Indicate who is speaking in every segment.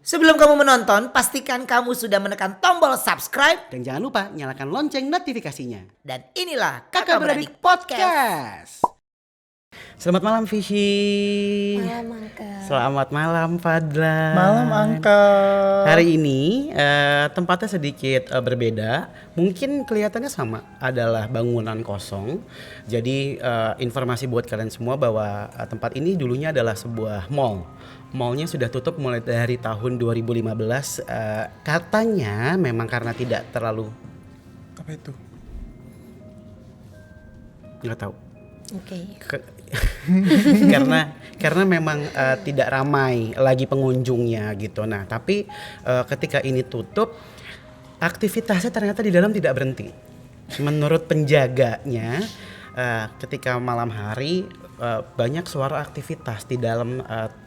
Speaker 1: Sebelum kamu menonton, pastikan kamu sudah menekan tombol subscribe.
Speaker 2: Dan jangan lupa nyalakan lonceng notifikasinya.
Speaker 1: Dan inilah Kakak Beradik Podcast.
Speaker 2: Selamat malam Fishy.
Speaker 3: Malam Uncle.
Speaker 2: Selamat malam Fadlan.
Speaker 4: Malam Uncle.
Speaker 2: Hari ini tempatnya sedikit berbeda. Mungkin kelihatannya sama, adalah bangunan kosong. Jadi informasi buat kalian semua bahwa tempat ini dulunya adalah sebuah mall. Mallnya sudah tutup mulai dari tahun 2015. Katanya memang karena tidak terlalu...
Speaker 4: Apa itu?
Speaker 2: Nggak tahu.
Speaker 3: Oke.
Speaker 2: karena memang tidak ramai lagi pengunjungnya gitu. Nah, tapi ketika ini tutup, aktivitasnya ternyata di dalam tidak berhenti. Menurut penjaganya, ketika malam hari banyak suara aktivitas di dalam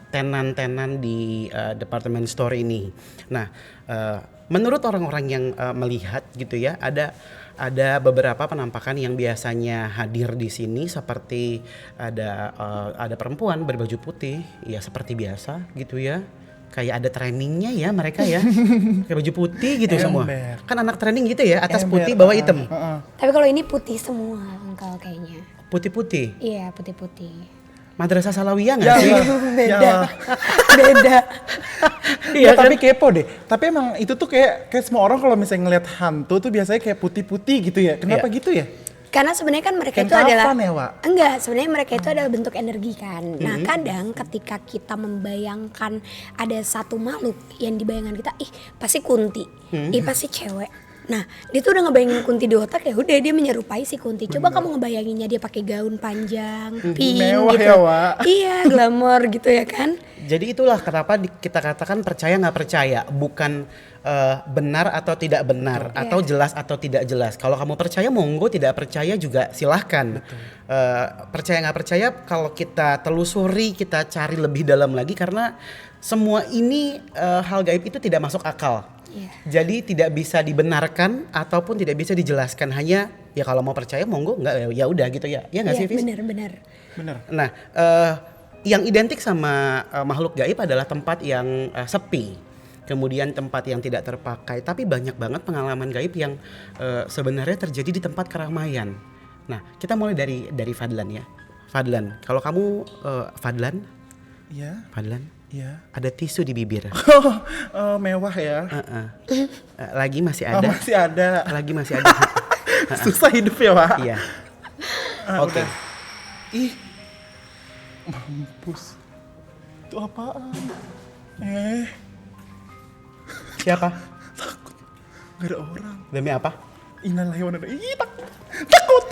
Speaker 2: tenan-tenan di department store ini. Nah, menurut orang-orang yang melihat gitu ya, ada beberapa penampakan yang biasanya hadir di sini, seperti ada perempuan berbaju putih, ya seperti biasa gitu ya. Kayak ada trainingnya ya mereka ya, kayak baju putih gitu semua. Kan anak training gitu ya, atas putih bawah hitam.
Speaker 3: Tapi kalau ini putih semua Uncle kayaknya.
Speaker 2: Putih-putih.
Speaker 3: Iya putih-putih.
Speaker 2: Madrasah Salawiyah nggak sih?
Speaker 3: Beda. Beda.
Speaker 4: Iya tapi kepo deh. Tapi emang itu tuh kayak semua orang kalau misalnya ngeliat hantu tuh biasanya kayak putih-putih gitu ya. Kenapa gitu ya?
Speaker 3: Karena sebenarnya kan mereka
Speaker 4: Kayak
Speaker 3: itu adalah
Speaker 4: kafan ya, Wak?
Speaker 3: Enggak, sebenarnya mereka itu adalah bentuk energi kan. Nah, kadang ketika kita membayangkan ada satu makhluk yang dibayangkan kita, ih pasti kunti, ih pasti cewek. Nah, dia tuh udah ngebayangin kunti di otak, ya udah dia menyerupai si kunti. Coba kamu ngebayanginnya dia pakai gaun panjang, pink
Speaker 4: Mewah
Speaker 3: gitu.
Speaker 4: ya, Wak?
Speaker 3: Iya, glamor gitu ya kan.
Speaker 2: Jadi itulah kenapa kita katakan percaya nggak percaya, bukan benar atau tidak benar, atau jelas atau tidak jelas. Kalau kamu percaya monggo, tidak percaya juga silahkan. Percaya nggak percaya, kalau kita telusuri, kita cari lebih dalam lagi, karena semua ini hal gaib itu tidak masuk akal. Jadi tidak bisa dibenarkan ataupun tidak bisa dijelaskan, hanya ya kalau mau percaya monggo, nggak ya udah gitu ya. Ya nggak sih, Fis?
Speaker 3: Benar.
Speaker 2: Nah, yang identik sama makhluk gaib adalah tempat yang sepi, kemudian tempat yang tidak terpakai. Tapi banyak banget pengalaman gaib yang sebenarnya terjadi di tempat keramaian. Nah, kita mulai dari Fadlan ya. Fadlan, kalau kamu Fadlan,
Speaker 4: Iya.
Speaker 2: Fadlan,
Speaker 4: Iya.
Speaker 2: ada tisu di bibir.
Speaker 4: Mewah ya.
Speaker 2: Lagi masih
Speaker 4: Oh,
Speaker 2: ada.
Speaker 4: masih ada.
Speaker 2: Lagi masih ada.
Speaker 4: Susah hidup ya, Wak?
Speaker 2: Iya. Oke.
Speaker 4: Udah. Ih. Mampus. Itu apaan?
Speaker 2: Siapa?
Speaker 4: Gak ada orang.
Speaker 2: Demi apa?
Speaker 4: Innalillahi wa inna ilaihi raji'un. Takut.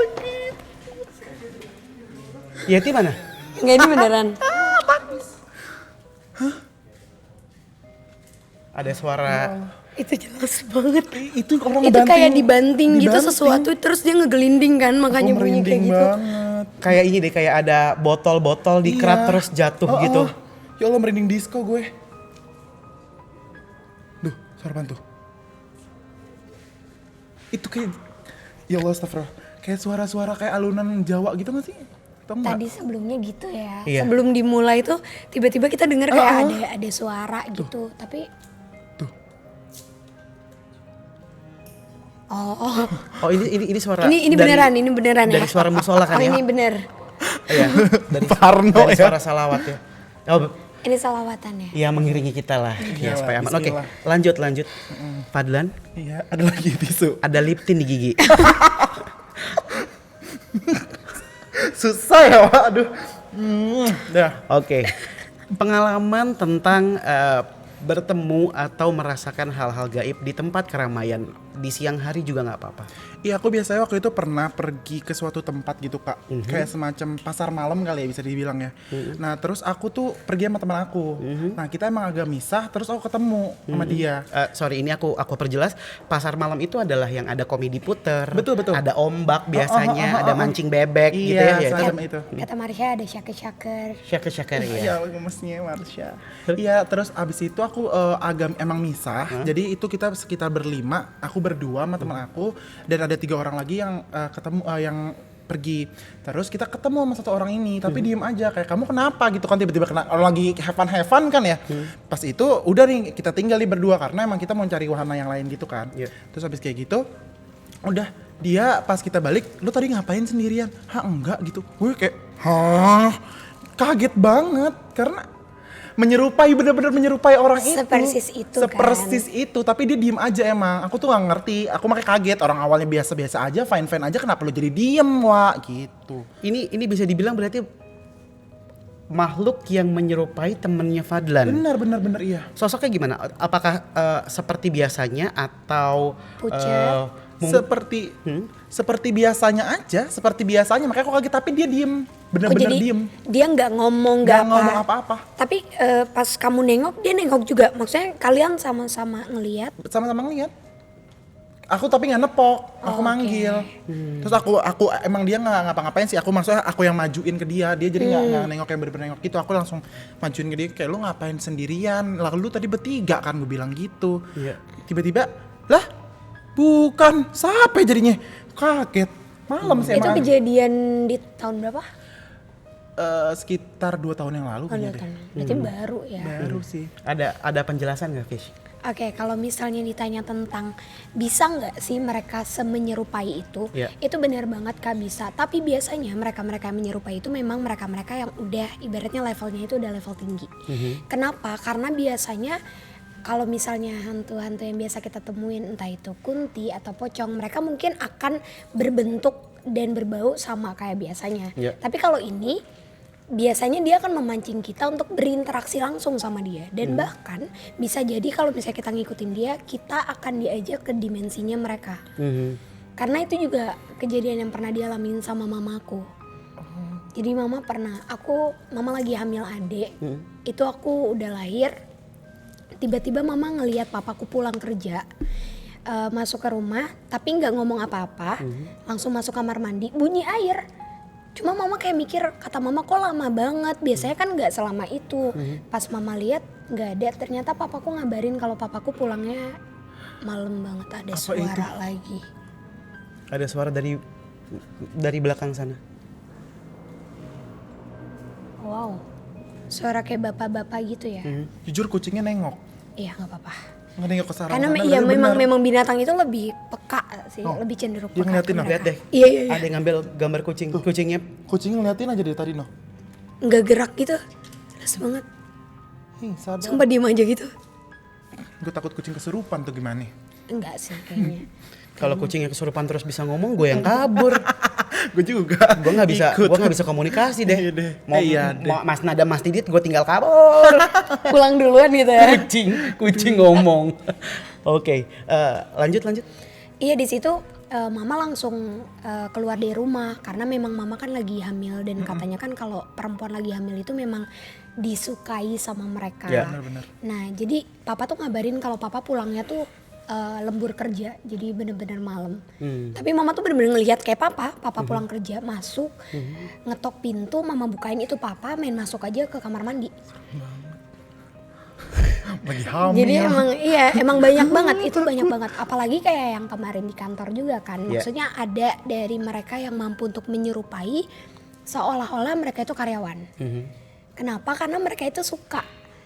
Speaker 2: Yeti mana?
Speaker 3: Enggak, ini beneran.
Speaker 2: Ada suara.
Speaker 3: Itu jelas banget.
Speaker 4: Itu orang
Speaker 3: Itu
Speaker 4: ngebanting.
Speaker 3: kayak dibanting gitu
Speaker 4: Dibanting.
Speaker 3: sesuatu, terus dia ngegelinding kan, makanya
Speaker 4: Oh,
Speaker 3: bunyi kayak
Speaker 4: merinding
Speaker 3: gitu.
Speaker 4: banget.
Speaker 2: Kayak ini deh, kayak ada botol-botol di kerat
Speaker 4: Iya.
Speaker 2: terus jatuh gitu.
Speaker 4: Ya Allah, merinding disco gue. Duh, suara apaan tuh? Itu kayak, ya Allah astagfirullah, kayak suara-suara kayak alunan Jawa gitu gak sih? Tau gak?
Speaker 3: Tadi sebelumnya gitu ya.
Speaker 2: Iya.
Speaker 3: Sebelum dimulai tuh tiba-tiba kita dengar kayak ada suara gitu, tapi
Speaker 4: Tuh.
Speaker 2: Oh, ini suara.
Speaker 3: ini beneran ya.
Speaker 2: Dari suara musola kan ya?
Speaker 3: Ini bener.
Speaker 2: Iya. Dari,
Speaker 4: Parno
Speaker 2: dari
Speaker 4: ya.
Speaker 2: suara salawat ya. Oh,
Speaker 3: Ini salawatan ya.
Speaker 2: ya mengiringi kita lah. Ya, supaya aman. Oke,
Speaker 4: bismillah.
Speaker 2: lanjut. Fadlan,
Speaker 4: Iya, ada lagi tisu.
Speaker 2: ada lip tint di gigi.
Speaker 4: Susah ya, Wak. Aduh. Dah.
Speaker 2: Oke. Pengalaman tentang bertemu atau merasakan hal-hal gaib di tempat keramaian di siang hari juga nggak apa-apa.
Speaker 4: Iya, aku biasanya waktu itu pernah pergi ke suatu tempat gitu, Kak. Kayak semacam pasar malam kali ya bisa dibilang ya. Nah, terus aku tuh pergi sama teman aku. Nah, kita emang agak misah, terus aku ketemu sama dia.
Speaker 2: Sorry, ini aku perjelas. Pasar malam itu adalah yang ada komedi puter,
Speaker 4: Betul.
Speaker 2: ada ombak biasanya, ada mancing bebek gitu
Speaker 4: Iya,
Speaker 2: ya. Ya,
Speaker 4: semacam itu.
Speaker 3: Kata Marsha ada shaker-shaker.
Speaker 2: Syakir ya.
Speaker 4: Iya, gemesnya Marsha. Iya, terus abis itu aku agak emang misah. Jadi itu kita sekitar berlima, aku berdua sama teman aku, dan ada 3 orang lagi yang ketemu yang pergi. Terus kita ketemu sama satu orang ini, tapi diem aja kayak kamu kenapa gitu kan, tiba-tiba kena lagi have fun kan ya. Pas itu udah nih kita tinggal nih berdua karena emang kita mau cari wahana yang lain gitu kan. Terus habis kayak gitu udah dia pas kita balik, lu tadi ngapain sendirian? Hah enggak gitu. Gue kayak hah, kaget banget karena bener-bener menyerupai orang
Speaker 3: Sepersis itu
Speaker 4: Sepersis itu, tapi dia diem aja emang. Aku tuh gak ngerti, aku makanya kaget. Orang awalnya biasa-biasa aja, fine-fine aja, kenapa lu jadi diem, Wak? Gitu.
Speaker 2: Ini bisa dibilang berarti makhluk yang menyerupai temennya Fadlan.
Speaker 4: Bener iya.
Speaker 2: Sosoknya gimana? Apakah seperti biasanya atau
Speaker 3: Pucat?
Speaker 4: Seperti biasanya aja, makanya aku kaget, tapi dia diem. Bener-bener
Speaker 3: jadi
Speaker 4: diem.
Speaker 3: dia nggak ngomong
Speaker 4: Nggak ngomong apa-apa.
Speaker 3: Tapi pas kamu nengok dia nengok juga, maksudnya kalian sama-sama ngelihat.
Speaker 4: Sama-sama ngeliat. Aku tapi nggak nepok, aku manggil. Terus aku emang dia nggak ngapa-ngapain sih. Maksudnya aku yang majuin ke dia jadi nggak nengok yang bener-bener nengok gitu. Aku langsung majuin ke dia kayak lu ngapain sendirian? Lalu lu tadi bertiga kan, gue bilang gitu. Tiba-tiba lah bukan, siapa jadinya? Kaget. Malam sih
Speaker 3: Itu
Speaker 4: emang.
Speaker 3: kejadian di tahun berapa?
Speaker 4: Sekitar 2 tahun yang lalu kayaknya deh.
Speaker 3: Berarti baru ya.
Speaker 4: Baru sih.
Speaker 2: ada penjelasan nggak, Fish?
Speaker 3: Oke, kalau misalnya ditanya tentang bisa nggak sih mereka semenyerupai itu, itu benar banget Kak bisa. Tapi biasanya mereka-mereka yang menyerupai itu memang mereka-mereka yang udah ibaratnya levelnya itu udah level tinggi. Kenapa? Karena biasanya kalau misalnya hantu-hantu yang biasa kita temuin, entah itu kunti atau pocong, mereka mungkin akan berbentuk dan berbau sama kayak biasanya. Tapi kalau ini biasanya dia akan memancing kita untuk berinteraksi langsung sama dia, dan bahkan bisa jadi kalau misalnya kita ngikutin dia, kita akan diajak ke dimensinya mereka. Karena itu juga kejadian yang pernah dialamin sama mamaku. Jadi mama lagi hamil adik, itu aku udah lahir, tiba-tiba mama ngelihat papaku pulang kerja, masuk ke rumah tapi nggak ngomong apa-apa, langsung masuk kamar mandi, bunyi air. Cuma mama kayak mikir, kata mama kok lama banget, biasanya kan nggak selama itu. Pas mama lihat nggak ada, ternyata papaku ngabarin kalau papaku pulangnya malam banget, ada
Speaker 4: Apa
Speaker 3: suara
Speaker 4: itu?
Speaker 3: lagi.
Speaker 2: Ada suara dari belakang sana.
Speaker 3: Wow, suara kayak bapak-bapak gitu ya.
Speaker 4: Jujur kucingnya nengok.
Speaker 3: Iya nggak apa-apa.
Speaker 4: Nggak nengok ke sana.
Speaker 3: Karena iya memang binatang itu lebih peka sih, lebih cenderung
Speaker 4: Dia
Speaker 3: peka.
Speaker 4: ngeliatin
Speaker 3: ke
Speaker 4: loh.
Speaker 3: mereka.
Speaker 2: Lihat deh.
Speaker 3: Iya.
Speaker 2: Ada yang ngambil gambar kucingnya.
Speaker 4: Kucing ngeliatin aja dari tadi noh.
Speaker 3: Nggak gerak gitu, jelas banget.
Speaker 4: Sabar.
Speaker 3: Sumpah diem aja gitu.
Speaker 4: Gue takut kucing kesurupan tuh gimana?
Speaker 3: Enggak sih kayaknya.
Speaker 2: Kalau kucingnya kesurupan terus bisa ngomong, gue yang kabur.
Speaker 4: Gue juga.
Speaker 2: Gue nggak bisa komunikasi deh.
Speaker 4: Iya deh.
Speaker 2: Mau,
Speaker 4: Iya deh.
Speaker 2: mau Mas Didit, gue tinggal kabur.
Speaker 3: Pulang duluan gitu ya.
Speaker 2: kucing ngomong. Oke, lanjut.
Speaker 3: Iya, di situ mama langsung keluar dari rumah karena memang mama kan lagi hamil, dan katanya kan kalau perempuan lagi hamil itu memang disukai sama mereka.
Speaker 2: Ya,
Speaker 4: benar-benar.
Speaker 3: Nah, jadi papa tuh ngabarin kalau papa pulangnya tuh lembur kerja, jadi bener-bener malam. Tapi mama tuh bener-bener ngelihat kayak papa pulang kerja masuk, ngetok pintu, mama bukain, itu papa main masuk aja ke kamar mandi.
Speaker 4: Lagi hamil.
Speaker 3: Jadi emang banyak banget, itu banyak banget. Apalagi kayak yang kemarin di kantor juga kan. Maksudnya ada dari mereka yang mampu untuk menyerupai seolah-olah mereka itu karyawan. Kenapa? Karena mereka itu suka.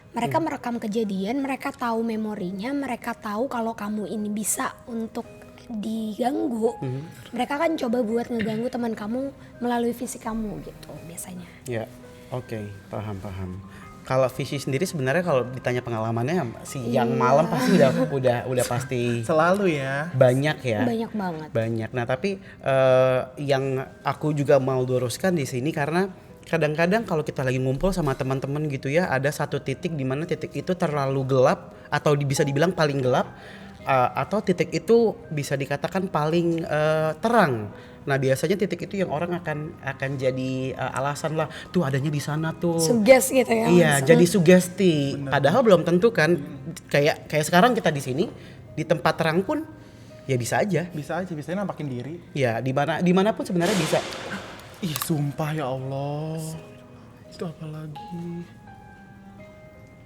Speaker 3: Mereka merekam kejadian, mereka tahu memorinya, mereka tahu kalau kamu ini bisa untuk diganggu. Mereka kan coba buat ngeganggu teman kamu melalui fisik kamu gitu biasanya.
Speaker 2: Ya, oke, paham. Kalau Visi sendiri sebenarnya kalau ditanya pengalamannya siang malam pasti udah pasti
Speaker 4: Selalu ya.
Speaker 2: banyak ya.
Speaker 3: Banyak banget.
Speaker 2: Banyak. Nah, tapi yang aku juga mau luruskan di sini karena kadang-kadang kalau kita lagi ngumpul sama teman-teman gitu ya, ada satu titik di mana titik itu terlalu gelap atau bisa dibilang paling gelap, atau titik itu bisa dikatakan paling terang. Nah, biasanya titik itu yang orang akan jadi alasan lah, tuh adanya di sana tuh.
Speaker 3: Suges gitu ya.
Speaker 2: Iya, jadi sugesti. Padahal belum tentu kan. Kayak sekarang kita di sini di tempat terang pun ya bisa aja.
Speaker 4: Bisa aja, biasanya nampakin diri.
Speaker 2: Ya, dimanapun sebenarnya bisa.
Speaker 4: Ih, sumpah ya Allah. Itu apa lagi?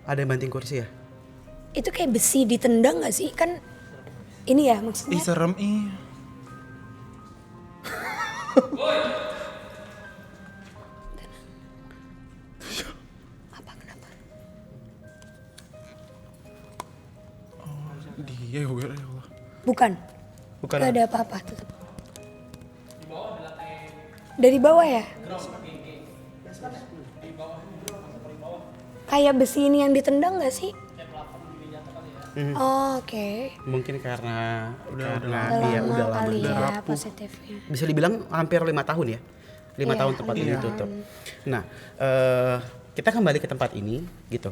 Speaker 2: Ada yang banting kursi ya?
Speaker 3: Itu kayak besi ditendang gak sih? Kan ini ya maksudnya.
Speaker 4: Ih, serem ih. Dia ya Allah.
Speaker 3: Bukan.
Speaker 2: Bukan.
Speaker 3: Gak ada apa-apa tetap. Dari bawah ya? Kayak besi ini yang ditendang gak sih? Oh, oke.
Speaker 2: Mungkin karena
Speaker 3: Udah
Speaker 2: dia
Speaker 3: lama
Speaker 2: udah lama.
Speaker 3: kali
Speaker 4: udah
Speaker 3: ya
Speaker 4: rapuh.
Speaker 3: positifnya.
Speaker 2: Bisa dibilang hampir 5 tahun ya. 5
Speaker 3: Iya,
Speaker 2: tahun tempat
Speaker 3: 5
Speaker 2: ini
Speaker 3: tahun.
Speaker 2: tutup. Nah, kita kembali ke tempat ini gitu.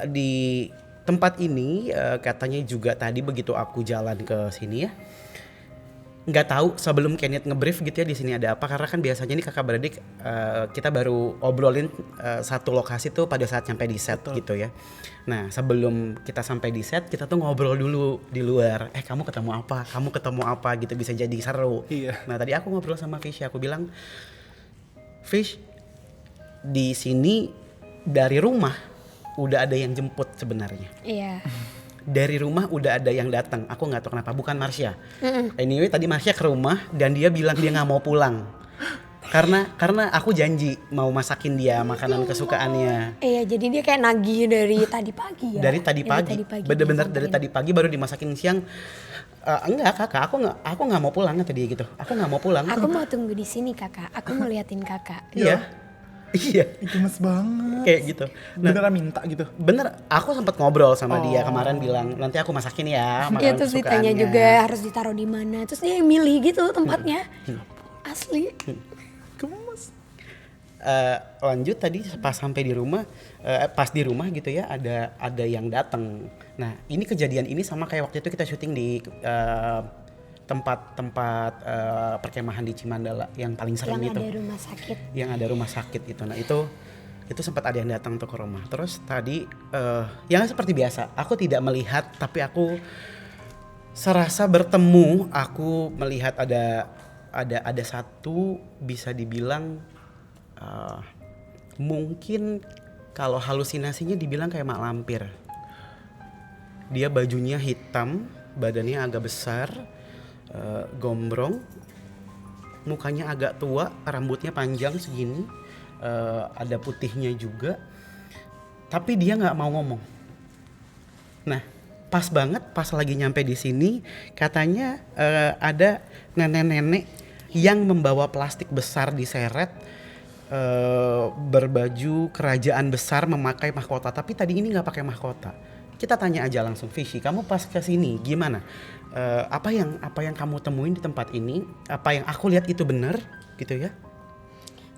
Speaker 2: Di tempat ini katanya juga tadi begitu aku jalan ke sini ya, nggak tahu sebelum Kenneth ngebrief gitu ya di sini ada apa, karena kan biasanya nih kakak beradik kita baru obrolin satu lokasi tuh pada saat sampai di set gitu ya. Nah sebelum kita sampai di set kita tuh ngobrol dulu di luar, kamu ketemu apa gitu, bisa jadi seru.
Speaker 4: Iya.
Speaker 2: Nah tadi aku ngobrol sama Fish, aku bilang Fish, di sini dari rumah udah ada yang jemput sebenarnya.
Speaker 3: Iya.
Speaker 2: Dari rumah udah ada yang datang, aku nggak tahu kenapa, bukan Marsha. Anyway tadi Marsha ke rumah dan dia bilang dia nggak mau pulang karena aku janji mau masakin dia makanan kesukaannya.
Speaker 3: Iya, jadi dia kayak nagih dari tadi pagi ya.
Speaker 2: Dari tadi pagi, bener-bener dari tadi pagi baru dimasakin siang. Enggak kakak, aku nggak mau pulang kata dia gitu. Aku nggak mau pulang.
Speaker 3: Aku mau tunggu di sini kakak. Aku mau liatin kakak.
Speaker 2: Iya,
Speaker 4: Gemes banget.
Speaker 2: kayak gitu. Nah,
Speaker 4: Beneran minta gitu.
Speaker 2: bener, aku sempat ngobrol sama dia kemarin, bilang nanti aku masakin ya
Speaker 3: Iya,
Speaker 2: makanan
Speaker 3: terus ditanya
Speaker 2: kesukaannya.
Speaker 3: juga harus ditaruh di mana. Terus dia yang milih gitu tempatnya. Asli.
Speaker 4: Gemes.
Speaker 2: Lanjut tadi pas sampai di rumah, pas di rumah gitu ya, ada yang datang. Nah ini kejadian ini sama kayak waktu itu kita syuting di tempat perkemahan di Cimandala yang paling sering
Speaker 3: Yang
Speaker 2: itu,
Speaker 3: ada rumah sakit.
Speaker 2: yang ada rumah sakit itu. Nah itu sempat ada yang datang tuh ke rumah. Terus tadi yang seperti biasa, aku tidak melihat tapi aku serasa bertemu. Aku melihat ada satu, bisa dibilang mungkin kalau halusinasinya dibilang kayak mak lampir. Dia bajunya hitam, badannya agak besar, gombrong, mukanya agak tua, rambutnya panjang segini, ada putihnya juga, tapi dia nggak mau ngomong. Nah, pas banget pas lagi nyampe di sini, katanya ada nenek-nenek yang membawa plastik besar diseret, berbaju kerajaan besar, memakai mahkota. Tapi tadi ini nggak pakai mahkota. Kita tanya aja langsung, Fishy, kamu pas kesini gimana? Apa yang kamu temuin di tempat ini? Apa yang aku lihat itu benar, gitu ya?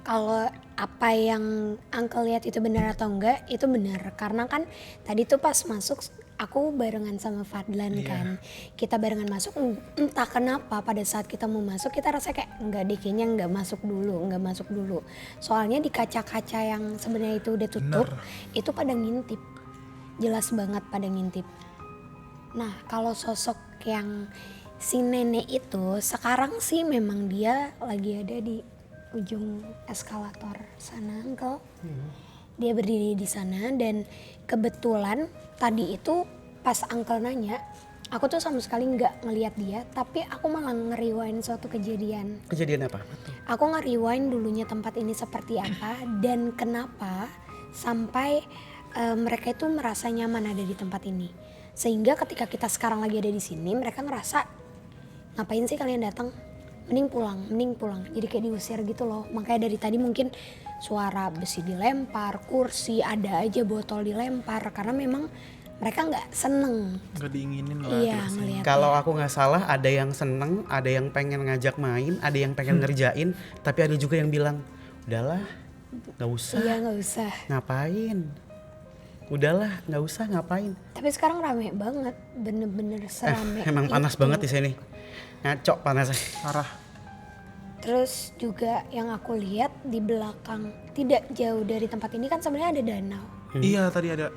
Speaker 3: Kalau apa yang Uncle lihat itu benar atau enggak, itu benar. Karena kan tadi tuh pas masuk aku barengan sama Fadlan kan. Kita barengan masuk, entah kenapa pada saat kita mau masuk kita rasa kayak enggak deh, kayaknya enggak masuk dulu. Soalnya di kaca-kaca yang sebenarnya itu udah tutup, itu pada ngintip. Jelas banget pada ngintip. Nah, kalau sosok yang si nenek itu sekarang sih memang dia lagi ada di ujung eskalator sana, Uncle. Dia berdiri di sana dan kebetulan tadi itu pas Uncle nanya, aku tuh sama sekali nggak ngelihat dia, tapi aku malah nge-rewind suatu kejadian.
Speaker 2: Kejadian apa?
Speaker 3: Aku nge-rewind dulunya tempat ini seperti apa dan kenapa sampai mereka itu merasa nyaman ada di tempat ini. Sehingga ketika kita sekarang lagi ada di sini, mereka ngerasa ngapain sih kalian datang? Mending pulang. Jadi kayak diusir gitu loh. Makanya dari tadi mungkin suara besi dilempar, kursi, ada aja botol dilempar. Karena memang mereka nggak seneng.
Speaker 4: Nggak diinginin lah.
Speaker 3: Iya, ngeliat.
Speaker 2: Kalau aku nggak salah, ada yang seneng, ada yang pengen ngajak main, ada yang pengen ngerjain, tapi ada juga yang bilang, udahlah, nggak usah.
Speaker 3: Iya, nggak usah.
Speaker 2: Ngapain? Udahlah, nggak usah ngapain.
Speaker 3: Tapi sekarang rame banget, bener-bener serame.
Speaker 2: Emang panas
Speaker 3: itu.
Speaker 2: banget di sini. Ngaco panasnya.
Speaker 4: Parah.
Speaker 3: Terus juga yang aku lihat di belakang, tidak jauh dari tempat ini kan sebenarnya ada danau.
Speaker 4: Iya tadi ada.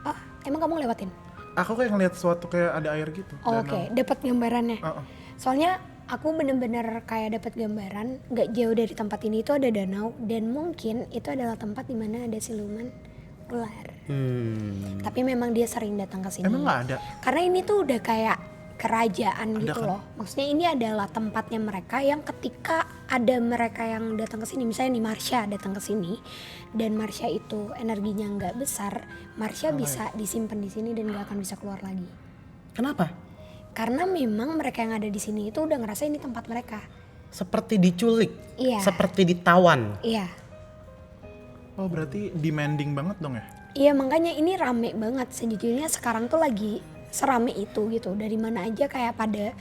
Speaker 3: Ah, emang kamu lewatin?
Speaker 4: Aku kayak ngeliat suatu kayak ada air gitu.
Speaker 3: Oh,
Speaker 4: danau.
Speaker 3: oke, dapat gambarannya.
Speaker 4: Uh-uh.
Speaker 3: Soalnya aku bener-bener kayak dapat gambaran, nggak jauh dari tempat ini itu ada danau dan mungkin itu adalah tempat dimana ada siluman ular. Tapi memang dia sering datang ke sini.
Speaker 4: Emang nggak ada?
Speaker 3: Karena ini tuh udah kayak kerajaan
Speaker 4: Ada
Speaker 3: gitu
Speaker 4: kan?
Speaker 3: loh. Maksudnya ini adalah tempatnya mereka yang ketika ada mereka yang datang ke sini, misalnya nih Marsha datang ke sini dan Marsha itu energinya nggak besar, Marsha bisa disimpan di sini dan nggak akan bisa keluar lagi.
Speaker 2: Kenapa?
Speaker 3: Karena memang mereka yang ada di sini itu udah ngerasa ini tempat mereka.
Speaker 2: Seperti diculik,
Speaker 3: Iya.
Speaker 2: seperti ditawan.
Speaker 3: Iya.
Speaker 4: Oh berarti demanding banget dong ya?
Speaker 3: Iya, makanya ini rame banget. Sejujurnya sekarang tuh lagi serame itu gitu. Dari mana aja kayak pada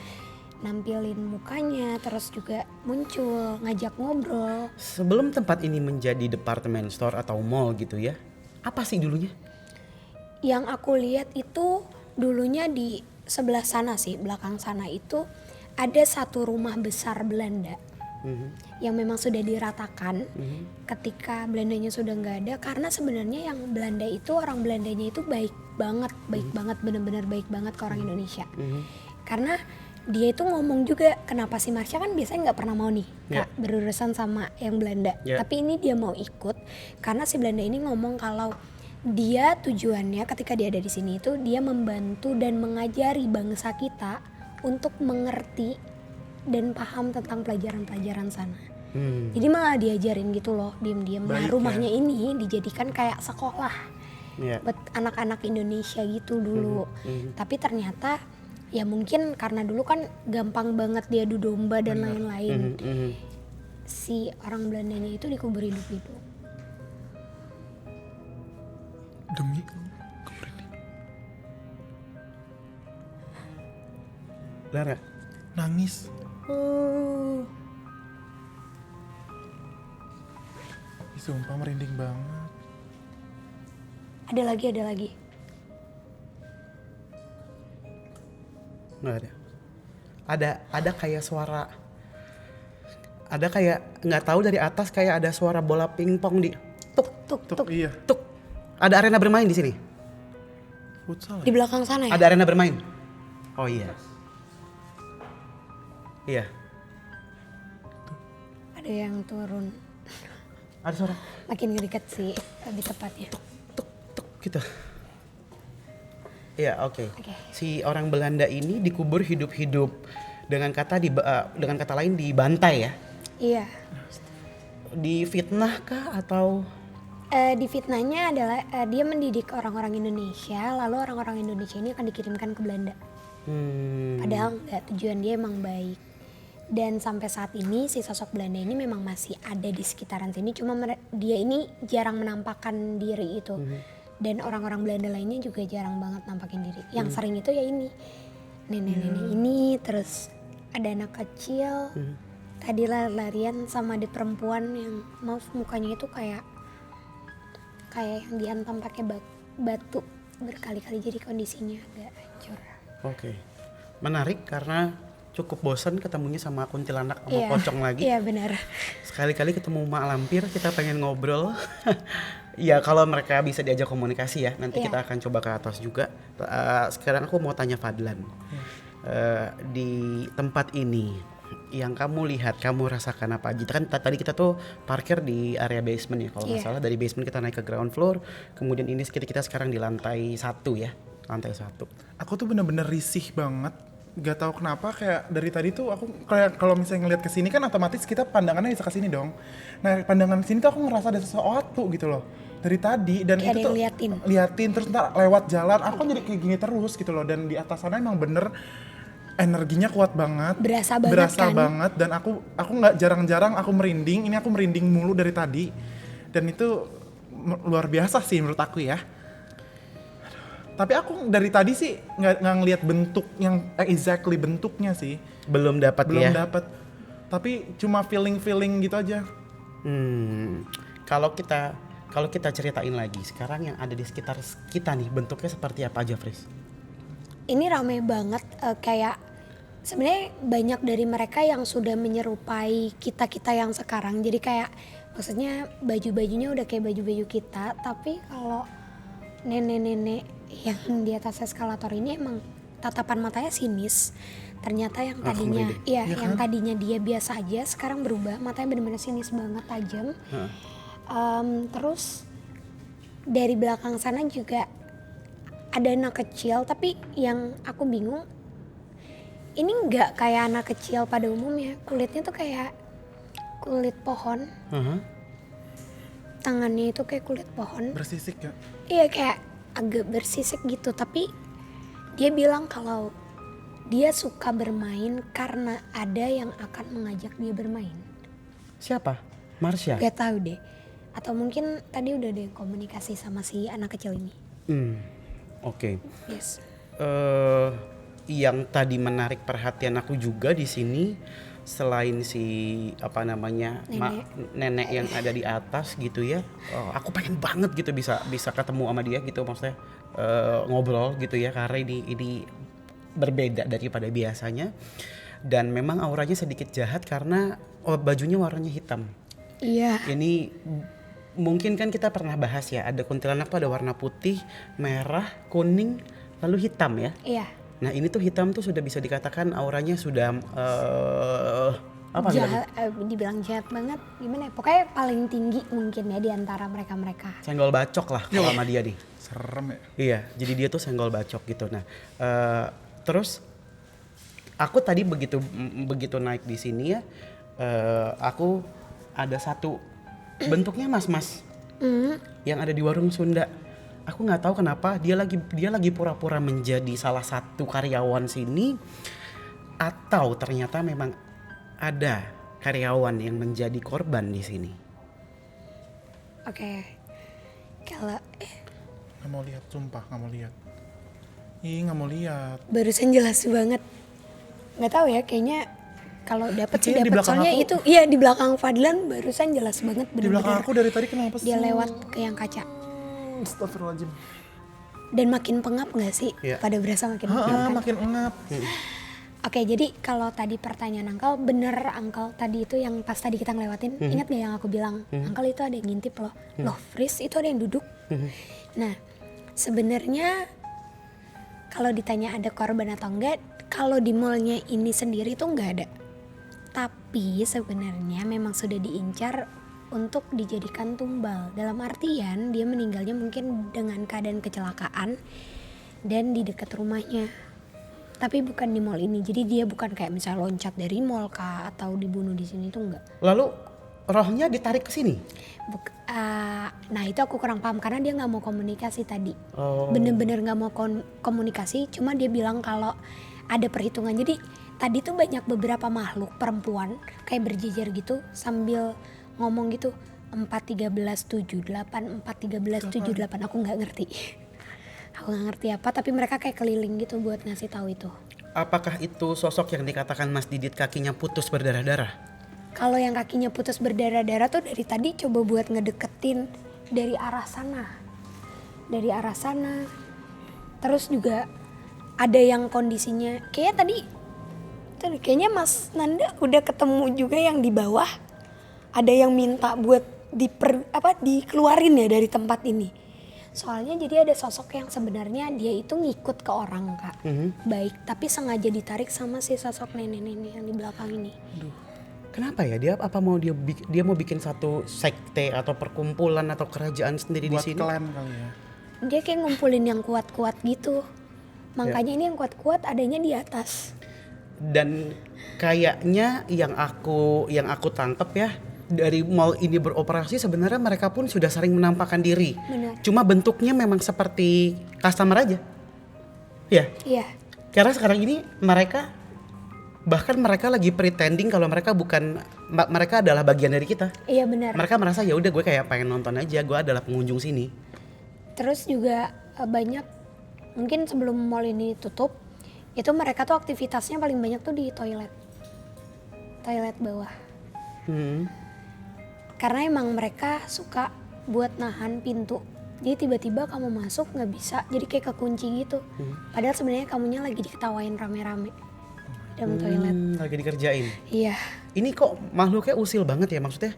Speaker 3: nampilin mukanya, terus juga muncul, ngajak ngobrol.
Speaker 2: Sebelum tempat ini menjadi department store atau mall gitu ya, apa sih dulunya?
Speaker 3: Yang aku lihat itu dulunya di sebelah sana sih, belakang sana itu ada satu rumah besar Belanda yang memang sudah diratakan ketika Belandanya sudah nggak ada, karena sebenarnya yang Belanda itu, orang Belandanya itu baik banget, bener-bener baik banget ke orang Indonesia. Karena dia itu ngomong juga, kenapa si Marsha kan biasanya nggak pernah mau nih Kak, berurusan sama yang Belanda, tapi ini dia mau ikut karena si Belanda ini ngomong kalau dia tujuannya ketika dia ada di sini itu dia membantu dan mengajari bangsa kita untuk mengerti dan paham tentang pelajaran-pelajaran sana. Jadi malah diajarin gitu loh, diam-diam. Nah,
Speaker 4: Baik,
Speaker 3: rumahnya ini dijadikan kayak sekolah buat anak-anak Indonesia gitu dulu. Tapi ternyata ya mungkin karena dulu kan gampang banget diadu domba dan lain-lain. Si orang Belandanya itu dikubur hidup-hidup.
Speaker 4: Demi
Speaker 2: Lara,
Speaker 4: nangis. Ih, sumpah merinding banget.
Speaker 3: Ada lagi.
Speaker 2: nggak ada. Ada kayak suara. Ada kayak nggak tahu dari atas kayak ada suara bola pingpong di
Speaker 3: Tuk.
Speaker 4: Iya,
Speaker 2: tuk. Ada arena bermain di sini.
Speaker 4: futsal
Speaker 3: Di
Speaker 4: ya?
Speaker 3: belakang sana ya?
Speaker 2: Ada arena bermain. Oh iya. Iya.
Speaker 3: Ada yang turun.
Speaker 2: Ada suara
Speaker 3: Makin dekat sih lebih tepatnya.
Speaker 2: tuk gitu. Iya, oke.
Speaker 3: Oke.
Speaker 2: Si orang Belanda ini dikubur hidup-hidup dengan kata lain dibantai ya.
Speaker 3: Iya.
Speaker 2: Difitnah kah atau
Speaker 3: Di fitnahnya adalah dia mendidik orang-orang Indonesia, lalu orang-orang Indonesia ini akan dikirimkan ke Belanda. Padahal nggak, tujuan dia emang baik. Dan sampai saat ini si sosok Belanda ini memang masih ada di sekitaran sini, cuma dia ini jarang menampakkan diri itu. Dan orang-orang Belanda lainnya juga jarang banget nampakin diri. Yang sering itu ya ini nenek-nenek ini, terus ada anak kecil. Tadi larian sama ada perempuan yang maaf mukanya itu kayak yang dihantam pakai batu berkali-kali, jadi kondisinya agak hancur.
Speaker 2: Oke. Menarik karena cukup bosan ketemunya sama kuntilanak sama pocong lagi.
Speaker 3: Iya benar.
Speaker 2: Sekali-kali ketemu mak lampir kita pengen ngobrol. Ya kalau mereka bisa diajak komunikasi ya, nanti
Speaker 3: Iya.
Speaker 2: kita akan coba ke atas juga. Sekarang aku mau tanya Fadlan. Di tempat ini yang kamu lihat, kamu rasakan apa aja? Kan tadi kita tuh parkir di area basement ya kalau nggak
Speaker 3: Iya.
Speaker 2: salah. Dari basement kita naik ke ground floor, kemudian ini kita sekarang di lantai 1 ya, lantai 1.
Speaker 4: Aku tuh bener-bener risih banget. Gak tahu kenapa kayak dari tadi tuh aku kayak kalau misalnya ngeliat ke sini kan otomatis kita pandangannya bisa ke sini dong. Nah, pandangan sini tuh aku ngerasa ada sesuatu gitu loh. Dari tadi dan
Speaker 3: Kayak
Speaker 4: itu
Speaker 3: ada
Speaker 4: tuh
Speaker 3: yang
Speaker 4: liatin terus ntar lewat jalan aku kan jadi kayak gini terus gitu loh, dan di atas sana emang bener energinya kuat banget.
Speaker 3: Berasa banget kan?
Speaker 4: Banget, dan aku nggak jarang-jarang aku merinding. Ini aku merinding mulu dari tadi. Dan itu luar biasa sih menurut aku ya. Tapi aku dari tadi sih nggak ngelihat bentuk yang exactly bentuknya sih.
Speaker 2: Belum dapat
Speaker 4: Belum
Speaker 2: ya?
Speaker 4: dapat. Tapi cuma feeling gitu aja.
Speaker 2: Kalau kita ceritain lagi, sekarang yang ada di sekitar kita nih bentuknya seperti apa aja, Fris?
Speaker 3: Ini ramai banget, kayak sebenarnya banyak dari mereka yang sudah menyerupai kita yang sekarang. Jadi kayak maksudnya baju-bajunya udah kayak baju-baju kita, tapi kalau nenek-nenek yang di atas eskalator ini emang tatapan matanya sinis. Ternyata yang tadinya yang tadinya dia biasa aja sekarang berubah, matanya benar-benar sinis banget, tajam. Terus dari belakang sana juga ada anak kecil, tapi yang aku bingung ini nggak kayak anak kecil pada umumnya. Kulitnya tuh kayak kulit pohon. Tangannya itu kayak kulit pohon.
Speaker 4: Bersisik ya.
Speaker 3: Iya, kayak agak bersisik gitu, tapi Dia bilang kalau dia suka bermain karena ada yang akan mengajak dia bermain.
Speaker 2: Siapa? Marsha?
Speaker 3: Gak tahu deh. Atau mungkin tadi udah ada komunikasi sama si anak kecil ini.
Speaker 2: Oke.
Speaker 3: Yes.
Speaker 2: Yang tadi menarik perhatian aku juga di sini selain si nenek yang ada di atas gitu ya, aku pengen banget gitu bisa ketemu sama dia gitu, maksudnya ngobrol gitu ya, karena ini berbeda daripada biasanya dan memang auranya sedikit jahat karena bajunya warnanya hitam.
Speaker 3: Iya.
Speaker 2: Ini mungkin kan kita pernah bahas ya, ada kuntilanak tuh ada warna putih, merah, kuning, lalu hitam ya.
Speaker 3: Iya.
Speaker 2: Nah ini tuh hitam tuh sudah bisa dikatakan auranya sudah
Speaker 3: Dibilang jahat banget gimana ya? Pokoknya paling tinggi mungkin ya di antara mereka-mereka.
Speaker 2: senggol bacok lah kalau sama dia nih.
Speaker 4: Serem ya.
Speaker 2: Iya, jadi dia tuh senggol bacok gitu. Nah, terus aku tadi begitu naik di sini ya, aku ada satu bentuknya mas-mas yang ada di warung Sunda. Aku nggak tahu kenapa dia lagi pura-pura menjadi salah satu karyawan sini, atau ternyata memang ada karyawan yang menjadi korban di sini.
Speaker 3: Oke. Kalau
Speaker 4: Nggak mau lihat, sumpah nggak mau lihat. Nggak mau lihat.
Speaker 3: barusan jelas banget. Nggak tahu ya, kayaknya kalau dapet sih
Speaker 4: Kayaknya di
Speaker 3: dapet,
Speaker 4: belakang
Speaker 3: soalnya
Speaker 4: aku.
Speaker 3: itu iya di belakang Fadlan barusan jelas banget
Speaker 4: Di belakang
Speaker 3: bener-bener.
Speaker 4: aku dari tadi kenapa sih?
Speaker 3: Dia lewat ke yang kaca.
Speaker 4: Astagfirullahaladzim.
Speaker 3: Dan makin pengap nggak sih?
Speaker 2: Iya.
Speaker 3: Pada berasa makin pengap kan?
Speaker 4: Makin engap.
Speaker 3: Oke, jadi kalau tadi pertanyaan Angkel, bener Angkel tadi itu yang pas tadi kita ngelewatin, ingat gak yang aku bilang? Angkel itu ada yang ngintip loh, loh Fris itu ada yang duduk. Nah, sebenarnya kalau ditanya ada korban atau enggak, kalau di mallnya ini sendiri tuh nggak ada. Tapi sebenarnya memang sudah diincar untuk dijadikan tumbal. Dalam artian dia meninggalnya mungkin dengan keadaan kecelakaan dan di dekat rumahnya. Tapi bukan di mall ini. Jadi dia bukan kayak misalnya loncat dari mall kah atau dibunuh di sini tuh enggak.
Speaker 2: Lalu rohnya ditarik ke sini.
Speaker 3: Nah itu aku kurang paham karena dia nggak mau komunikasi tadi.
Speaker 2: Oh.
Speaker 3: Bener-bener nggak mau komunikasi. Cuma dia bilang kalau ada perhitungan. Jadi tadi tuh banyak beberapa makhluk perempuan kayak berjejer gitu sambil ngomong gitu 4 13 7 8 4 13 7 8. Aku nggak ngerti. Aku nggak ngerti apa, tapi mereka kayak keliling gitu buat ngasih tahu itu.
Speaker 2: Apakah itu sosok yang dikatakan Mas Didit kakinya putus berdarah-darah?
Speaker 3: Kalau yang kakinya putus berdarah-darah tuh dari tadi coba buat ngedeketin dari arah sana. Dari arah sana. Terus juga ada yang kondisinya kayak tadi kayaknya Mas Nanda udah ketemu juga yang di bawah. Ada yang minta buat dikeluarin ya dari tempat ini. Soalnya jadi ada sosok yang sebenarnya dia itu ngikut ke orang Kak. Baik, tapi sengaja ditarik sama si sosok nenek-nenek yang di belakang ini.
Speaker 2: Kenapa ya? Dia mau bikin satu sekte atau perkumpulan atau kerajaan sendiri
Speaker 4: Buat
Speaker 2: di sini?
Speaker 4: klan kali ya.
Speaker 3: Dia kayak ngumpulin yang kuat-kuat gitu. Makanya ini yang kuat-kuat adanya di atas.
Speaker 2: Dan kayaknya yang aku tangkap ya, dari mall ini beroperasi sebenarnya mereka pun sudah sering menampakkan diri.
Speaker 3: Benar.
Speaker 2: Cuma bentuknya memang seperti customer aja. Ya.
Speaker 3: Iya.
Speaker 2: Karena sekarang ini mereka lagi pretending kalau mereka adalah bagian dari kita.
Speaker 3: Iya benar.
Speaker 2: Mereka merasa ya udah gue kayak pengen nonton aja, gue adalah pengunjung sini.
Speaker 3: Terus juga banyak mungkin sebelum mall ini tutup itu mereka tuh aktivitasnya paling banyak tuh di toilet bawah. Karena emang mereka suka buat nahan pintu. Jadi tiba-tiba kamu masuk nggak bisa, jadi kayak kekunci gitu. Padahal sebenarnya kamunya lagi diketawain rame-rame dalam toilet.
Speaker 2: Lagi dikerjain.
Speaker 3: Iya.
Speaker 2: Ini kok makhluknya usil banget ya, maksudnya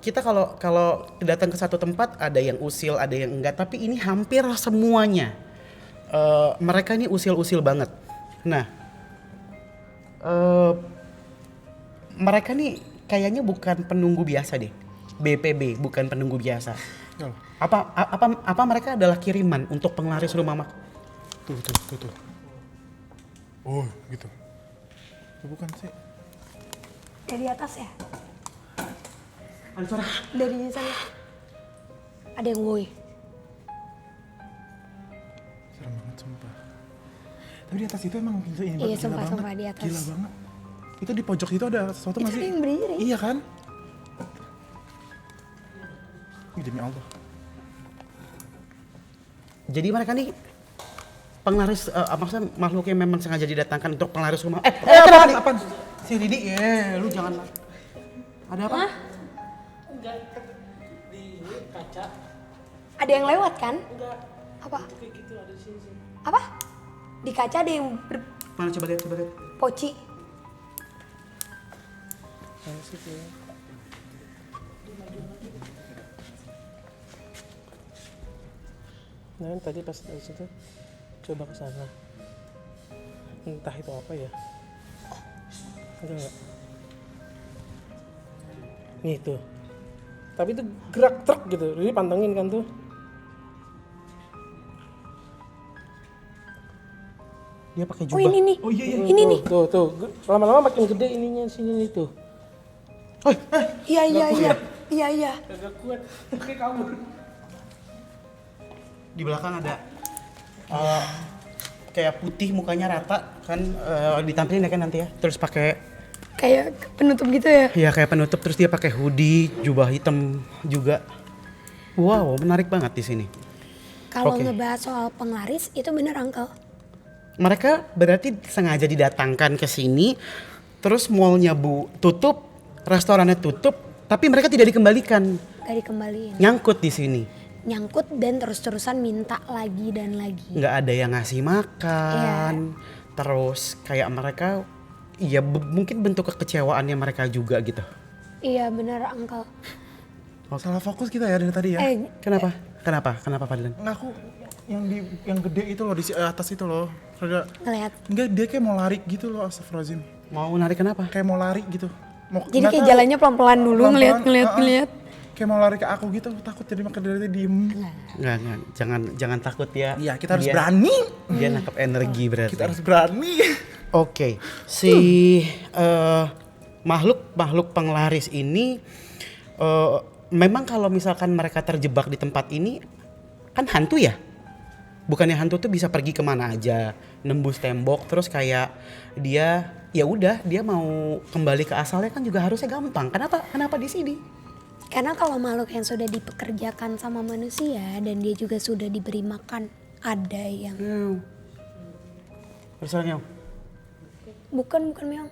Speaker 2: kita kalau datang ke satu tempat ada yang usil, ada yang enggak, tapi ini hampir semuanya mereka ini usil-usil banget. Nah, mereka nih kayaknya bukan penunggu biasa deh. BPB bukan penunggu biasa.
Speaker 4: Ya.
Speaker 2: Apa mereka adalah kiriman untuk penglaris rumah mak?
Speaker 4: Tuh. Oh gitu. Bukan sih.
Speaker 3: Dari atas ya?
Speaker 2: Ada suara.
Speaker 3: Dari sana. Ada yang woi.
Speaker 4: Serem banget sumpah. Tapi di atas itu emang ini
Speaker 3: Iya,
Speaker 4: banget,
Speaker 3: sumpah,
Speaker 4: gila
Speaker 3: sumpah,
Speaker 4: banget.
Speaker 3: di atas.
Speaker 4: Gila banget. Itu di pojok itu ada sesuatu
Speaker 3: Itu
Speaker 4: nggak
Speaker 3: ada
Speaker 4: sih?
Speaker 3: yang berdiri.
Speaker 4: Iya kan? Ih, demi Allah.
Speaker 2: Jadi mereka nih penglaris, maksudnya makhluk yang memang sengaja didatangkan untuk penglaris rumah. Kenapa nih?
Speaker 4: Apaan? Si Didi, lu jangan. Ada apa?
Speaker 3: Ada yang lewat kan? Apa? Apa? Di kaca ada yang
Speaker 2: Mana coba lihat, coba lihat.
Speaker 3: berpoci.
Speaker 5: Nah, tadi pas dari situ coba ke sana. Entah itu apa ya. Enggak. Nih tuh. Tapi itu gerak truk gitu. Jadi pantengin kan tuh.
Speaker 2: Dia pakai
Speaker 3: Oh
Speaker 2: jubah.
Speaker 3: ini nih.
Speaker 4: Oh iya iya.
Speaker 3: Ini nih.
Speaker 5: Tuh. Lama-lama makin gede ininya sini tuh.
Speaker 3: Iya iya iya. Iya iya.
Speaker 5: Agak kuat. Kayak kabur.
Speaker 2: Di belakang ada kayak putih mukanya rata kan, ditampilin ya kan nanti ya. Terus pakai
Speaker 3: Kayak penutup gitu ya.
Speaker 2: ya kayak penutup, terus dia pakai hoodie, jubah hitam juga. Wow, menarik banget di sini.
Speaker 3: Kalau
Speaker 2: Oke.
Speaker 3: ngebahas soal penglaris itu bener Uncle.
Speaker 2: Mereka berarti sengaja didatangkan ke sini, terus mallnya tutup, restorannya tutup, tapi mereka tidak dikembalikan.
Speaker 3: Gak dikembaliin.
Speaker 2: Nyangkut di sini.
Speaker 3: Nyangkut dan terus-terusan minta lagi dan lagi.
Speaker 2: Nggak ada yang ngasih makan. Terus kayak mereka, ya mungkin bentuk kekecewaannya mereka juga gitu.
Speaker 3: Iya bener Uncle.
Speaker 4: Salah fokus kita ya dari tadi ya.
Speaker 2: Kenapa? Kenapa Fadlan?
Speaker 4: Nggak, aku yang gede itu loh di atas itu loh. Rada
Speaker 3: Ngeliat.
Speaker 4: enggak, dia kayak mau lari gitu loh, astagfirullahaladzim.
Speaker 2: Mau narik kenapa?
Speaker 4: Kayak mau lari gitu.
Speaker 3: Jadi
Speaker 4: nggak
Speaker 3: kayak
Speaker 4: tahu.
Speaker 3: jalannya pelan-pelan dulu
Speaker 4: Pelan-pelan,
Speaker 3: ngeliat.
Speaker 4: Kayak mau lari ke aku gitu, takut jadi maka dari itu diem.
Speaker 2: Nggak, jangan takut ya.
Speaker 4: Iya, kita harus
Speaker 2: Dia-
Speaker 4: berani.
Speaker 2: Dia nangkep energi berarti.
Speaker 4: Kita harus berani.
Speaker 2: Oke, si makhluk penglaris ini memang kalau misalkan mereka terjebak di tempat ini kan hantu ya? Bukannya hantu tuh bisa pergi kemana aja, nembus tembok, terus kayak dia ya udah dia mau kembali ke asalnya kan juga harusnya gampang. Kenapa di sini?
Speaker 3: Karena kalau makhluk yang sudah dipekerjakan sama manusia dan dia juga sudah diberi makan, ada yang
Speaker 2: Misalnya,
Speaker 3: bukan meong,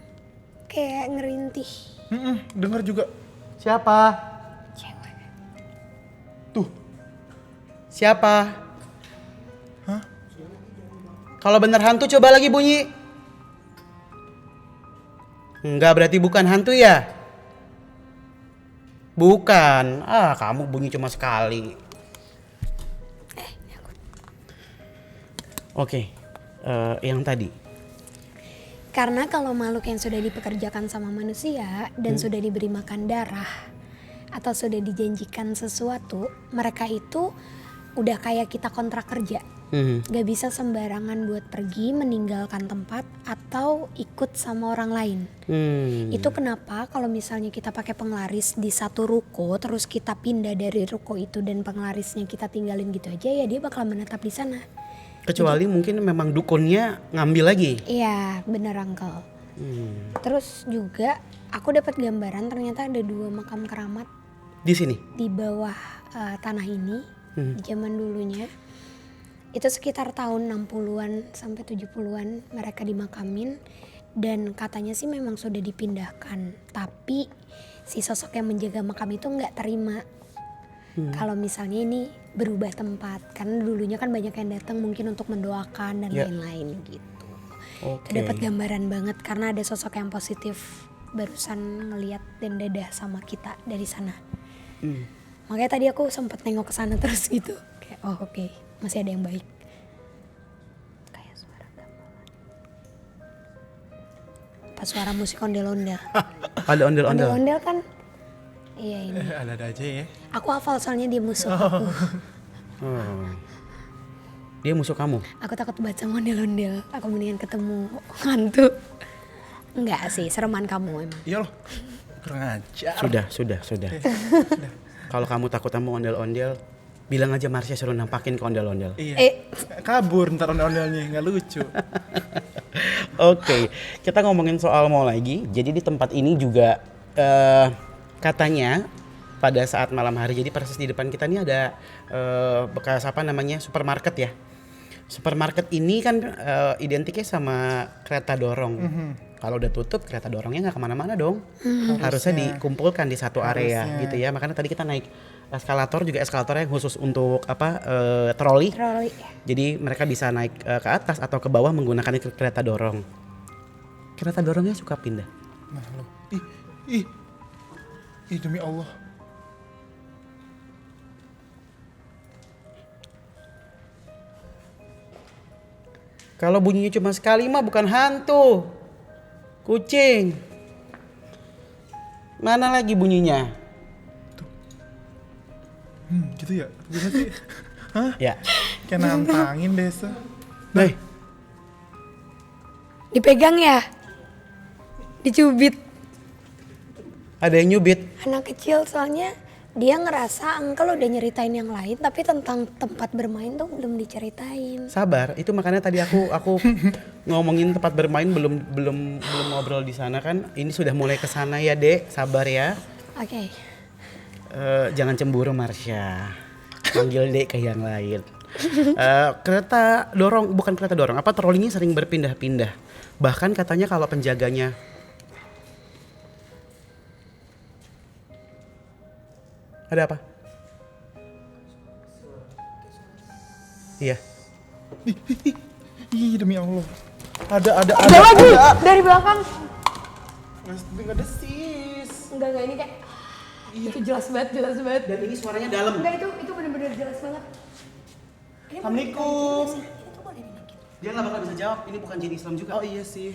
Speaker 3: kayak ngerintih.
Speaker 4: Dengar juga.
Speaker 2: siapa?
Speaker 3: Cewek.
Speaker 2: Siapa?
Speaker 4: Hah?
Speaker 2: Kalau bener hantu coba lagi bunyi. Enggak, berarti bukan hantu ya? Bukan. Kamu bunyi cuma sekali. Oke. Yang tadi.
Speaker 3: Karena kalau makhluk yang sudah dipekerjakan sama manusia dan sudah diberi makan darah atau sudah dijanjikan sesuatu, mereka itu udah kayak kita kontrak kerja. Gak bisa sembarangan buat pergi meninggalkan tempat atau ikut sama orang lain. Itu kenapa kalau misalnya kita pakai penglaris di satu ruko, terus kita pindah dari ruko itu dan penglarisnya kita tinggalin gitu aja, ya dia bakal menetap di sana.
Speaker 2: Kecuali mungkin memang dukunnya ngambil lagi.
Speaker 3: Iya bener Uncle. Terus juga aku dapat gambaran ternyata ada 2 makam keramat
Speaker 2: Di sini.
Speaker 3: di bawah tanah ini di zaman dulunya. Itu sekitar tahun 60-an sampai 70-an mereka dimakamin dan katanya sih memang sudah dipindahkan, tapi si sosok yang menjaga makam itu nggak terima kalau misalnya ini berubah tempat, karena dulunya kan banyak yang datang mungkin untuk mendoakan dan
Speaker 2: Ya.
Speaker 3: lain-lain gitu.
Speaker 2: Oke.
Speaker 3: Dapat gambaran banget karena ada sosok yang positif barusan ngeliat dan dadah sama kita dari sana. Makanya tadi aku sempat nengok ke sana terus gitu. Kayak oke, masih ada yang baik. Kayak suara gamelan. Pas suara musik ondel-ondel.
Speaker 2: Ada ondel-ondel.
Speaker 3: Ondel-ondel kan iya ini.
Speaker 4: Ada aja ya.
Speaker 3: Aku hafal soalnya dia musuh aku.
Speaker 2: Oh. Dia musuh kamu.
Speaker 3: Aku takut baca ondel-ondel. Aku mendingan ketemu hantu. Enggak sih, sereman kamu emang.
Speaker 4: Iya loh. Kurang ajar.
Speaker 2: Sudah. Kalau kamu takut sama ondel-ondel, Bilang aja Marsha suruh nampakin ke ondel-ondel.
Speaker 4: Iya. Kabur ntar ondel-ondelnya, nggak lucu.
Speaker 2: Oke, kita ngomongin soal mall lagi. Jadi di tempat ini juga katanya pada saat malam hari, jadi persis di depan kita nih ada bekas apa namanya supermarket ya. Supermarket ini kan identiknya sama kereta dorong. Kalau udah tutup kereta dorongnya nggak kemana-mana dong. Harusnya dikumpulkan di satu area gitu ya. Makanya tadi kita naik eskalator, juga eskalatornya khusus untuk apa troli. Jadi mereka bisa naik ke atas atau ke bawah menggunakan kereta dorong. Kereta dorongnya suka pindah.
Speaker 4: Nah lo, ih demi Allah.
Speaker 2: Kalau bunyinya cuma sekali mah bukan hantu. Kucing. Mana lagi bunyinya?
Speaker 4: Gitu ya? Gimana sih? Hah?
Speaker 2: Ya.
Speaker 4: Kayak nantangin desa.
Speaker 2: Nih,
Speaker 3: Dipegang ya? Dicubit.
Speaker 2: ada yang nyubit.
Speaker 3: Anak kecil soalnya dia ngerasa Uncle udah nyeritain yang lain, tapi tentang tempat bermain tuh belum diceritain.
Speaker 2: Sabar, itu makanya tadi aku ngomongin tempat bermain belum ngobrol di sana kan. Ini sudah mulai ke sana ya, Dek. Sabar ya.
Speaker 3: Oke.
Speaker 2: Jangan cemburu Marsha. Panggil Dek ke yang lain. Kereta dorong, bukan kereta dorong, apa trolinya sering berpindah-pindah. Bahkan katanya kalau penjaganya ada apa? Iya.
Speaker 4: Ih demi Allah. Ada
Speaker 3: lagi dari belakang.
Speaker 4: Nggak ada sis.
Speaker 3: Enggak ini kayak itu jelas banget.
Speaker 2: Dan ini suaranya dalam.
Speaker 3: Enggak itu benar-benar jelas banget. Ini
Speaker 4: Assalamualaikum.
Speaker 3: itu boleh dinaikin.
Speaker 2: Dia nggak bakal bisa jawab. Ini bukan jadi Islam juga.
Speaker 4: Oh iya sih.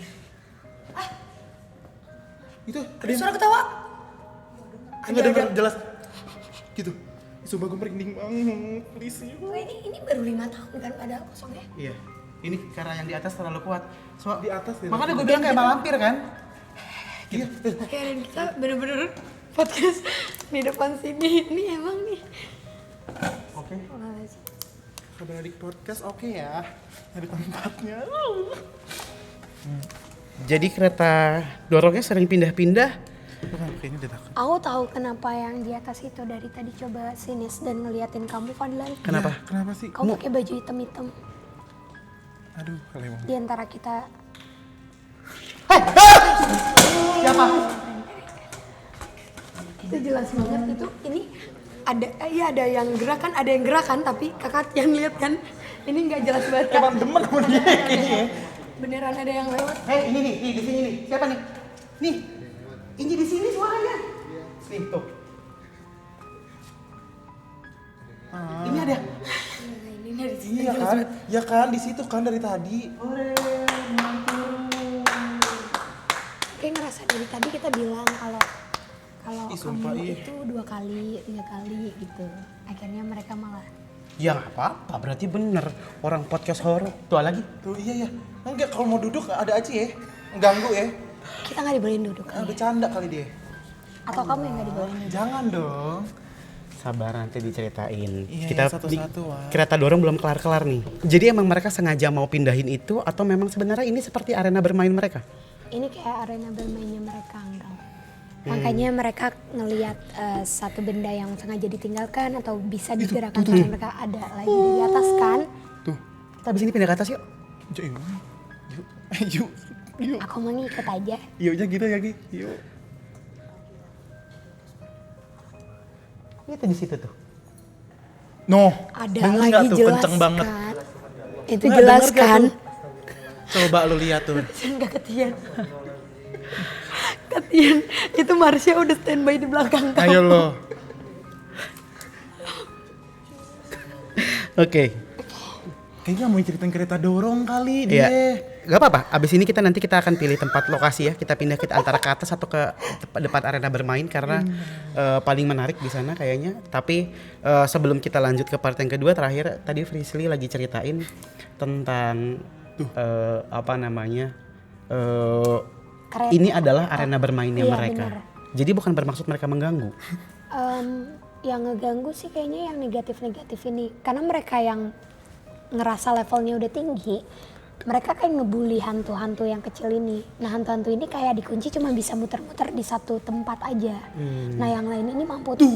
Speaker 4: Itu ada
Speaker 3: Suara ketawa.
Speaker 4: Enggak dengar jelas. Gitu. Sumpah gue merinding banget. Please.
Speaker 3: Oh, ini baru 5 tahun kan padahal kosongnya.
Speaker 2: Iya. Ini karena yang di atas terlalu kuat.
Speaker 4: Di atas ya.
Speaker 2: Makanya gue bilang kayak malampir kan?
Speaker 4: Iya.
Speaker 3: Oke, dan kita bener-bener podcast di depan sini. Ini emang nih.
Speaker 2: Oke.
Speaker 4: Kabar adik podcast oke ya. Ada tempatnya.
Speaker 2: Jadi kereta dorongnya sering pindah-pindah.
Speaker 4: Kayaknya udah takut.
Speaker 3: Aku tahu kenapa yang di atas itu dari tadi coba sinis dan ngeliatin kamu Fadlan.
Speaker 2: Kenapa?
Speaker 4: Iya, kenapa sih?
Speaker 3: Kamu pakai baju hitam-hitam.
Speaker 4: Aduh, kalau emang.
Speaker 3: Di antara kita.
Speaker 2: Siapa?
Speaker 3: Itu jelas banget itu. Ini ada yang gerak kan, tapi kakak yang lihat kan. Ini nggak jelas banget kan.
Speaker 4: Emang demen sama dia kayaknya.
Speaker 3: Beneran ada yang lewat.
Speaker 2: Ini nih, di sini nih. Siapa nih? Nih. Ini di sini suaranya. Nih, tuh. Ini ada.
Speaker 3: Ini dari sini
Speaker 4: Iya
Speaker 3: jelas
Speaker 4: kan?
Speaker 3: banget.
Speaker 4: Ya kan di situ kan dari tadi.
Speaker 3: Kayak ngerasa dari tadi kita bilang kalau
Speaker 4: Ih, sumpah,
Speaker 3: kamu
Speaker 4: ih.
Speaker 3: itu 2 kali, 3 kali gitu. Akhirnya mereka malah
Speaker 2: Ya nggak apa-apa, berarti bener. Orang podcast horor. Tuh lagi.
Speaker 4: Tuh iya ya. Enggak kalau mau duduk ada aja ya. Ganggu ya.
Speaker 3: kita nggak dibolehin duduk kali ya?
Speaker 4: Bercanda kali dia.
Speaker 3: Atau kamu yang nggak dibolehin duduk?
Speaker 4: Jangan dong.
Speaker 2: Sabar nanti diceritain.
Speaker 4: Iya,
Speaker 2: Kita
Speaker 4: satu-satu, Wak.
Speaker 2: kereta dorong belum kelar-kelar nih. Jadi emang mereka sengaja mau pindahin itu atau memang sebenarnya ini seperti arena bermain mereka?
Speaker 3: Ini kayak arena bermainnya mereka enggak. Makanya mereka ngelihat satu benda yang sengaja ditinggalkan atau bisa digerakkan oleh mereka ada lagi di atas kan.
Speaker 4: Tuh.
Speaker 2: Kita abis ini pindah ke atas yuk.
Speaker 4: Yuk. Yuk. Yuk.
Speaker 3: Aku mau ngikut aja.
Speaker 4: Yuknya gitu ya, Gi. Yuk.
Speaker 2: Itu di situ tuh.
Speaker 4: No.
Speaker 3: Ada
Speaker 4: Denger
Speaker 3: lagi
Speaker 4: nggak tuh?
Speaker 3: jelas
Speaker 4: Kenceng banget.
Speaker 3: kan. Itu
Speaker 4: Nggak,
Speaker 3: jelas
Speaker 4: denger nggak
Speaker 3: kan.
Speaker 4: tuh? Coba lu lihat tuh.
Speaker 3: Enggak ketian. Ketian. Itu Marsha udah standby di belakang kamu.
Speaker 4: Ayo lo.
Speaker 2: Oke.
Speaker 4: Kayaknya mau ceritain kereta dorong kali
Speaker 2: Iya.
Speaker 4: dia.
Speaker 2: Gak apa-apa, abis ini nanti kita akan pilih tempat lokasi ya. Kita pindah antara ke atas atau ke depan arena bermain karena paling menarik di sana kayaknya. Tapi sebelum kita lanjut ke part yang kedua, terakhir tadi Frisly lagi ceritain tentang apa namanya?
Speaker 3: Kereta.
Speaker 2: Ini adalah arena bermainnya
Speaker 3: Iya,
Speaker 2: mereka.
Speaker 3: benar.
Speaker 2: Jadi bukan bermaksud mereka mengganggu.
Speaker 3: Yang ngeganggu sih kayaknya yang negatif-negatif ini. Karena mereka yang ngerasa levelnya udah tinggi, mereka kayak ngebully hantu-hantu yang kecil ini. Nah hantu-hantu ini kayak dikunci cuma bisa muter-muter di satu tempat aja. Nah yang lain ini mampu tuh.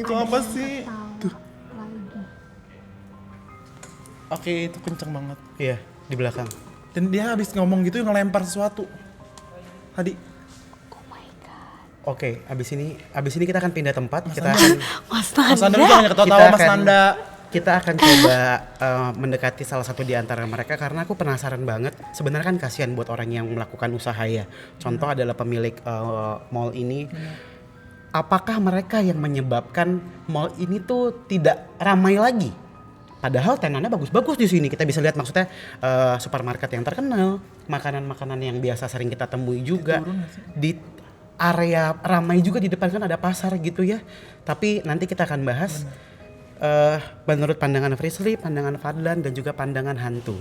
Speaker 4: Itu apa sih?
Speaker 3: Lagi.
Speaker 4: Oke, itu kenceng banget.
Speaker 2: Iya, di belakang.
Speaker 4: Dan dia habis ngomong gitu ngelempar sesuatu. Tadi.
Speaker 3: Oh my god.
Speaker 2: Oke, abis ini kita akan pindah tempat. Kita
Speaker 4: Nanda.
Speaker 2: akan
Speaker 3: Mas
Speaker 4: Mas Nanda
Speaker 3: Nanda.
Speaker 4: lu jangan ketawa-tawa Mas Nanda.
Speaker 2: Kita akan coba mendekati salah satu di antara mereka karena aku penasaran banget. Sebenarnya kan kasihan buat orang yang melakukan usaha ya. Contoh adalah pemilik mall ini. Apakah mereka yang menyebabkan mall ini tuh tidak ramai lagi? Padahal tenannya bagus-bagus di sini. Kita bisa lihat maksudnya supermarket yang terkenal, makanan-makanan yang biasa sering kita temui juga. Di area ramai juga di depan kan ada pasar gitu ya. Tapi nanti kita akan bahas menurut pandangan Frisly, pandangan Fadlan dan juga pandangan hantu.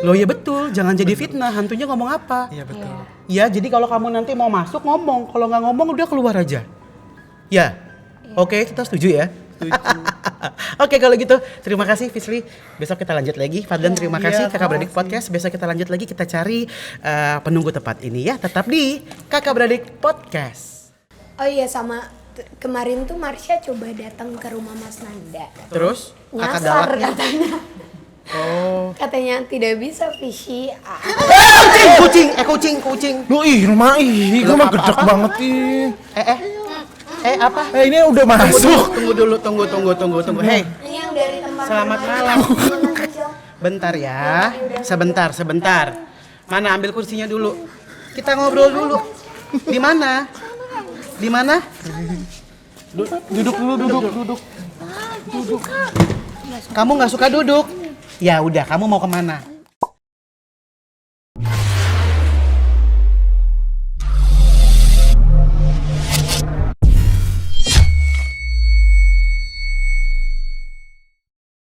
Speaker 2: Loh ya betul, jangan jadi fitnah. Hantunya ngomong apa?
Speaker 4: Iya betul.
Speaker 2: Ya jadi kalau kamu nanti mau masuk ngomong, kalau nggak ngomong udah keluar aja. Ya, oke kita setuju ya. Oke kalau gitu terima kasih Frisly. Besok kita lanjut lagi. Fadlan terima kasih. Kakak Beradik Podcast. Besok kita lanjut lagi, kita cari penunggu tepat ini ya. Tetap di Kakak Beradik Podcast.
Speaker 3: Oh iya sama kemarin tuh Marsha coba datang ke rumah Mas Nanda.
Speaker 2: Terus kakak
Speaker 3: Nyasar
Speaker 2: galak.
Speaker 3: katanya.
Speaker 2: Oh.
Speaker 3: Katanya tidak bisa Fishy.
Speaker 2: Kucing.
Speaker 4: Lu rumah gue mah gedek banget ih.
Speaker 2: Apa?
Speaker 4: Ini udah masuk.
Speaker 2: Tunggu. Hey,
Speaker 3: Ini yang dari tempat
Speaker 2: selamat malam. Bentar ya. Sebentar. Mana ambil kursinya dulu. Kita ngobrol dulu. Di mana? Duduk. Kamu nggak suka duduk? Ya udah, kamu mau kemana?